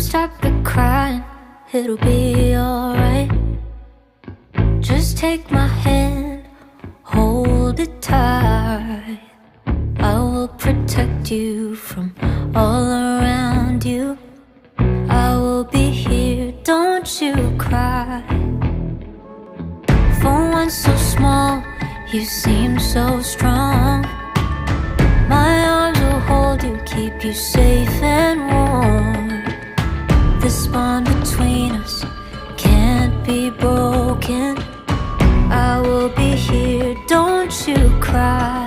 stop the crying, it'll be alright. Just take my hand, hold it tight. I will protect you from all around you. I will be here, don't you cry. For one so small, you seem so strong. My arms will hold you, keep you safe and warm. This bond between us can't be broken. I will be here, don't you cry.